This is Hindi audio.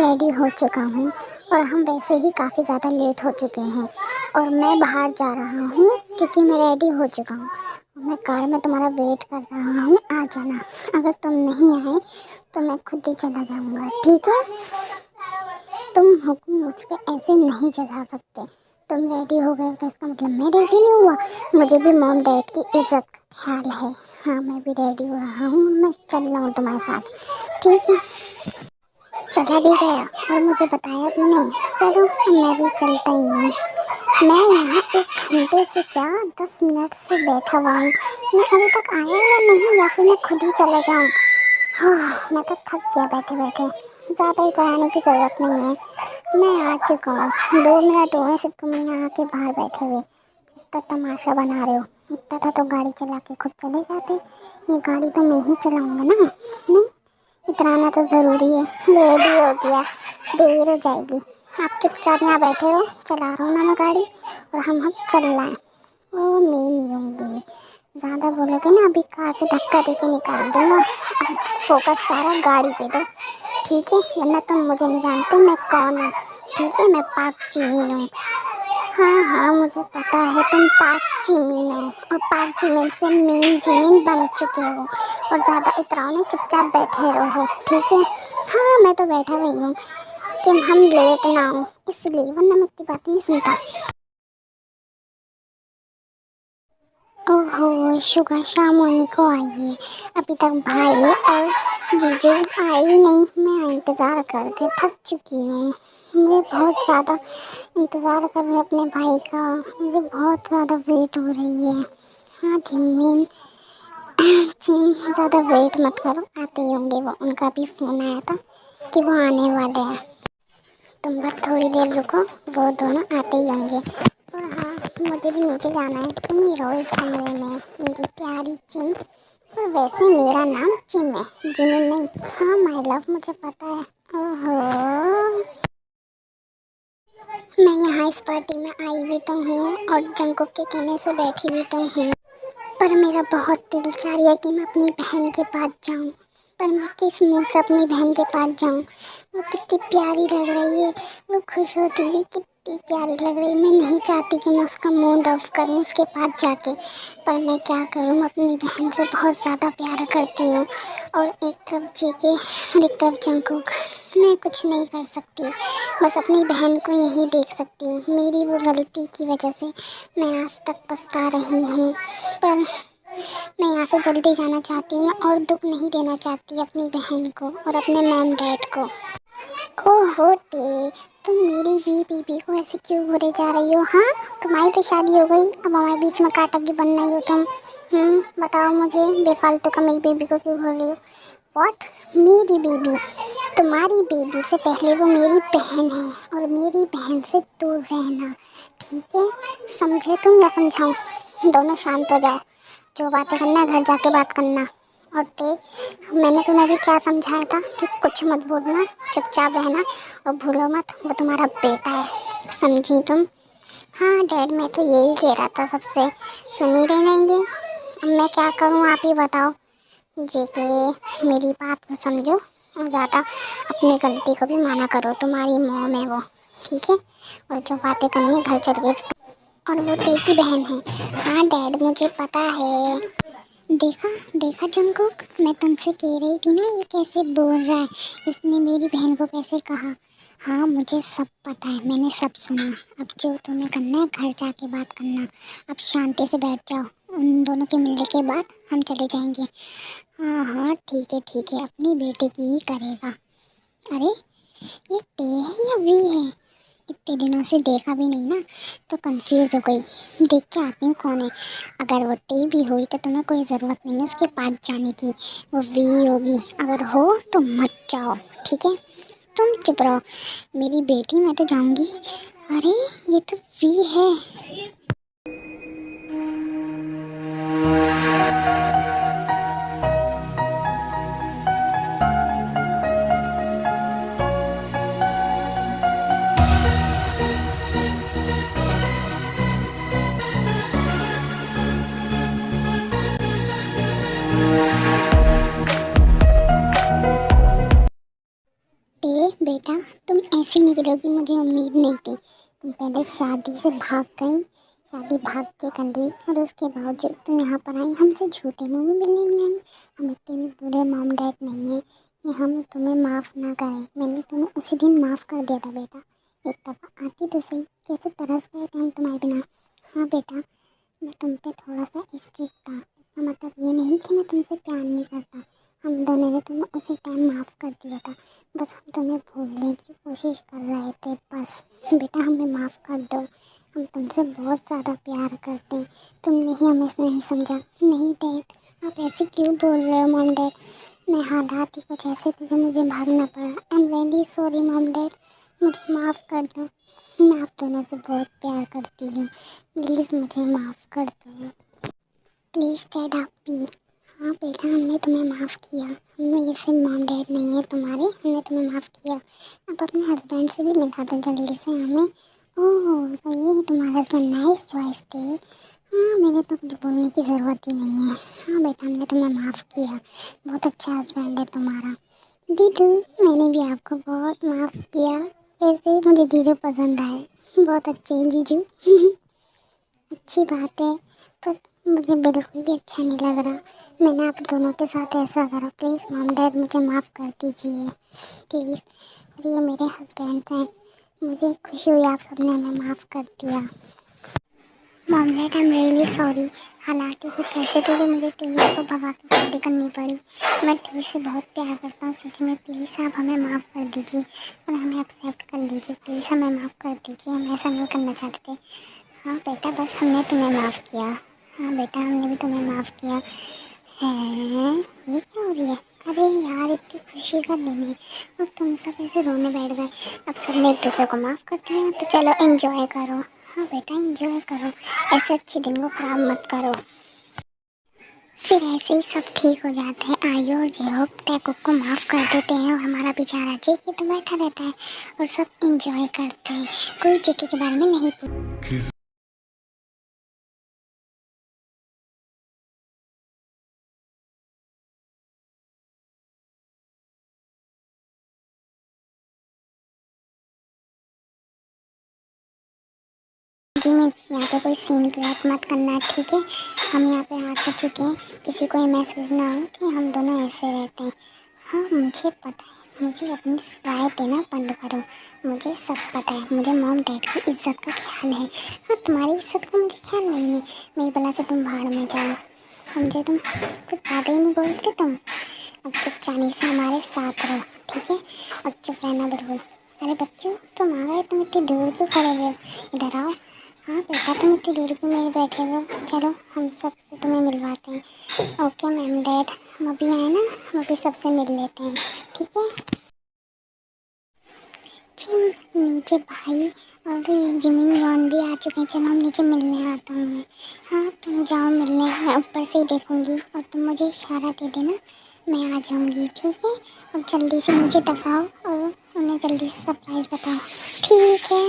रेडी हो चुका हूँ और हम वैसे ही काफ़ी ज़्यादा लेट हो चुके हैं और मैं बाहर जा रहा हूँ क्योंकि मैं रेडी हो चुका हूँ। मैं कार में तुम्हारा वेट कर रहा हूँ, आ जाना। अगर तुम नहीं आए तो मैं खुद ही चला जाऊँगा, ठीक है? तुम हुक्म मुझ पे ऐसे नहीं जता सकते। तुम रेडी हो गए हो तो इसका मतलब मैं रेडी नहीं हुआ। मुझे भी मॉम डैड की इज्जत का ख्याल है। हाँ, मैं भी रेडी हो रहा हूँ, मैं चल रहा हूँ तुम्हारे साथ, ठीक है? चला भी गया और मुझे बताया भी नहीं। चलो मैं भी चलता ही हूँ। मैं यहाँ 1 घंटे से क्या 10 मिनट से बैठा हुआ हूँ। ये अभी तक आया या नहीं, या फिर मैं खुद ही चला जाऊँ? हाँ, मैं तो थक गया बैठे बैठे। ज़्यादा ही कराने की ज़रूरत नहीं है, मैं आ चुका हूँ। 2 मिनट हुए सिर्फ तुम यहाँ के बाहर बैठे हुए। इतना तमाशा बना रहे हो। इतना था तो गाड़ी चला के खुद चले जाते। ये गाड़ी तो मैं ही चलाऊँगा ना। नहीं, इतराना तो ज़रूरी है। लेट भी हो गया, देर हो जाएगी। आप चुपचाप यहाँ बैठे रहो, चला रहा हूँ ना मैं गाड़ी, और हम चल रहे हैं। ओ मैं नहीं रहूँगी, ज़्यादा बोलोगे ना अभी कार से धक्का दे के निकाल दूँगा। फोकस सारा गाड़ी पे दो, ठीक है? वरना तुम मुझे नहीं जानते मैं कौन हूँ, ठीक है? मैं पाक जिमीन हूँ। हाँ हाँ, मुझे पता है तुम पाक जिमीन हो, और पाक जिमीन से मीन जिमीन बन चुके हो। और ज़्यादा इतराओ नहीं, चुपचाप बैठे रहो, ठीक है? हाँ, मैं तो बैठा हुई हूँ कि हम लेट ना हो इसलिए, वरना मैं इतनी बात नहीं सुनता। ओहो, शुगर शाम होने को आई है, अभी तक भाई और जीजू आए ही नहीं। मैं इंतज़ार करते थक चुकी हूँ। मैं बहुत ज़्यादा इंतज़ार कर रही हूँ अपने भाई का। मुझे बहुत ज़्यादा वेट हो रही है। हाँ जिमिन, जिम ज़्यादा वेट मत करो, आते ही होंगे वो। उनका भी फ़ोन आया था कि वो आने वाले हैं। तुम बस थोड़ी देर रुको, वो दोनों आते ही होंगे। और हाँ, मुझे भी नीचे जाना है। तुम ही रहो इस कमरे में, मेरी प्यारी जिम। और वैसे मेरा नाम जिम है, जिमिन नहीं। हाँ माय लव, मुझे पता है। ओहो, मैं यहाँ इस पार्टी में आई भी तो हूँ और जंकुक के कहने से बैठी भी तो हूँ। पर मेरा बहुत दिल चाह रहा है कि मैं अपनी बहन के पास जाऊँ। पर मैं किस मुंह से अपनी बहन के पास जाऊँ? वो कितनी प्यारी लग रही है, वो खुश होती हुई कितनी प्यारी लग रही है। मैं नहीं चाहती कि मैं उसका मूड ऑफ करूँ उसके पास जाके। पर मैं क्या करूँ, मैं अपनी बहन से बहुत ज़्यादा प्यार करती हूँ। और एक तरफ जेके और एक तरफ जंकुक। मैं कुछ नहीं कर सकती, बस अपनी बहन को यही देख सकती हूँ। मेरी वो गलती की वजह से मैं आज तक पछता रही हूँ। पर मैं यहाँ से जल्दी जाना चाहती हूँ और दुख नहीं देना चाहती अपनी बहन को और अपने मॉम डैड को। ओहो टे, तुम मेरी बीबी को ऐसे क्यों घूरे जा रही हो? हाँ, तुम्हारी तो शादी हो गई, अब हमारे बीच में काटा की बन रही हो तुम। बताओ मुझे, बेफालतू का मेरी बेबी को क्यों घूर रही हो? व्हाट? मेरी बेबी? तुम्हारी बेबी से पहले वो मेरी बहन है, और मेरी बहन से दूर रहना, ठीक है? समझे तुम या समझाऊं? दोनों शांत हो जाओ, जो बातें करना है घर जाके बात करना। और मैंने तुम्हें भी क्या समझाया था कि कुछ मत बोलना, चुपचाप रहना, और भूलो मत वो तुम्हारा बेटा है, समझी तुम? हाँ डैड, मैं तो यही कह रहा था सबसे, सुन ही रहे नहीं। अब मैं क्या करूँ, आप ही बताओ। जेके, मेरी बात को समझो और ज़्यादा अपनी गलती को भी माना करो। तुम्हारी मॉम है वो, ठीक है? और जो बातें करनी घर चल के, और वो टे की बहन है। हाँ डैड, मुझे पता है। देखा देखा जंकुक, मैं तुमसे कह रही थी ना ये कैसे बोल रहा है, इसने मेरी बहन को कैसे कहा। हाँ मुझे सब पता है, मैंने सब सुना। अब जो तुम्हें करना है घर जाके बात करना। अब शांति से बैठ जाओ, उन दोनों के मिलने के बाद हम चले जाएंगे। हाँ हाँ ठीक है, अपनी बेटी की ही करेगा। अरे ये टे है या वी है? इतने दिनों से देखा भी नहीं ना, तो कंफ्यूज हो गई। देख के आती हूँ कौन है। अगर वो टी भी हुई तो तुम्हें कोई ज़रूरत नहीं है उसके पास जाने की, वो वी होगी। अगर हो तो मत जाओ, ठीक है? तुम चुप रहो, मेरी बेटी, मैं तो जाऊंगी। अरे ये तो वी है। टे बेटा, निकलोगी मुझे उम्मीद नहीं थी। तुम पहले शादी से भाग गई, शादी भाग के कर ली, और उसके बावजूद तुम यहाँ पर आई, हमसे झूठे मुँह में मिलने नहीं आई। हम इतने भी बुरे मॉम डैड नहीं है कि हम तुम्हें माफ़ ना करें। मैंने तुम्हें उसी दिन माफ़ कर दिया था बेटा। एक दफ़ा आती तो सही, कैसे तरस गए थे हम तुम्हारे बिना। हाँ बेटा, मैं तुम पे थोड़ा सा स्ट्रिक्ट था, इसका मतलब ये नहीं कि मैं तुमसे प्यार नहीं करता। हम दोनों ने तुम्हें उसी टाइम माफ़ कर दिया था, बस हम तुम्हें भूलने की कोशिश कर रहे थे बस। बेटा हमें माफ़ कर दो, हम तुमसे बहुत ज़्यादा प्यार करते हैं, तुमने ही हमें नहीं समझा। नहीं डैड, आप ऐसे क्यों बोल रहे हो मॉम डैड, मैं हालात ही कुछ ऐसे थे जो मुझे भागना पड़ा। I am very sorry mom dad, मुझे माफ़ कर दो। मैं आप दोनों से बहुत प्यार करती हूँ, प्लीज़ मुझे माफ़ कर दो। प्लीज़ डैड आप भी। हाँ बेटा, हमने तुम्हें माफ़ किया, हमने ये सिर्फ मॉम डैड नहीं है तुम्हारे, हमने तुम्हें माफ़ किया। अब अपने हस्बैंड से भी मिला दो जल्दी से हमें। ओह तो ये ही तुम्हारा हस्बैंड, नाइस चॉइस थे। हाँ मेरे तो कुछ बोलने की ज़रूरत ही नहीं है। हाँ बेटा हमने तुम्हें माफ़ किया, बहुत अच्छा हस्बैंड है तुम्हारा। दीदू, मैंने भी आपको बहुत माफ़ किया, वैसे मुझे जीजू पसंद आए, बहुत अच्छे हैं जीजू। अच्छी बात है, पर मुझे बिल्कुल भी अच्छा नहीं लग रहा मैंने आप दोनों के साथ ऐसा करा। प्लीज़ मॉम डैड मुझे माफ़ कर दीजिए प्लीज़। और ये मेरे हस्बैंड हैं, मुझे खुशी हुई आप सबने हमें माफ़ कर दिया। Mom dad I am really sorry, हालात ही कुछ ऐसे थे कि मुझे टीवी को भगा के शादी करनी पड़ी। मैं टीवी से बहुत प्यार करता हूँ सच में, प्लीज़ आप हमें माफ़ कर दीजिए और हमें एक्सेप्ट कर लीजिए, प्लीज़ हमें माफ़ कर दीजिए, हम ऐसा नहीं करना चाहते थे। हाँ बेटा, बस हमने तुम्हें माफ़ किया। हाँ बेटा, हमने भी तुम्हें माफ़ किया है। ये क्या हो रही है? अरे यार, इतनी खुशी का दिन है और तुम सब ऐसे रोने बैठ गए। अब सबने एक दूसरे को माफ़ कर दिया तो चलो एंजॉय करो। हाँ बेटा एंजॉय करो, ऐसे अच्छे दिन को ख़राब मत करो, फिर ऐसे ही सब ठीक हो जाता है। आयो और जय टैको को माफ़ कर देते हैं और हमारा बेचारा जेके तो बैठा रहता है और सब एंजॉय करते हैं, कोई जेके के बारे में नहीं पूछता। जी मैं यहाँ पे कोई सीन क्रिएट मत करना, ठीक है? हम यहाँ पे आ कर चुके हैं, किसी को ये महसूस ना हो कि हम दोनों ऐसे रहते हैं। हाँ मुझे पता है, मुझे अपनी राय देना बंद करो, मुझे सब पता है, मुझे मॉम डैड की इज्जत का ख्याल है। हाँ तुम्हारी इज्जत का मुझे ख्याल नहीं है, मेरी बला से तुम भाड़ में जाओ, समझे? तुम कुछ ज़्यादा ही नहीं बोलते तुम। अब चुपचानी से हमारे साथ रहो, ठीक है? और चुप रहना बिल्कुल। अरे बच्चों, तुम आ गए, तुम इतनी दूर क्यों खड़े हुए हो? इधर आओ। हाँ बेटा, तुम इतनी दूर क्यों मेरे बैठे हो? चलो हम सब से तुम्हें मिलवाते हैं। ओके मैम डैड, हम अभी आए ना, हम अभी सबसे मिल लेते हैं, ठीक है? जी नीचे भाई और ये जिमिन वॉन भी आ चुके हैं, चलो हम नीचे मिलने आता हूँ मैं। हाँ तुम जाओ मिलने, मैं ऊपर से ही देखूँगी और तुम मुझे इशारा दे देना, मैं आ जाऊँगी, ठीक है? अब जल्दी से नीचे दबाओ और उन्हें जल्दी से सरप्राइज़ बताओ, ठीक है?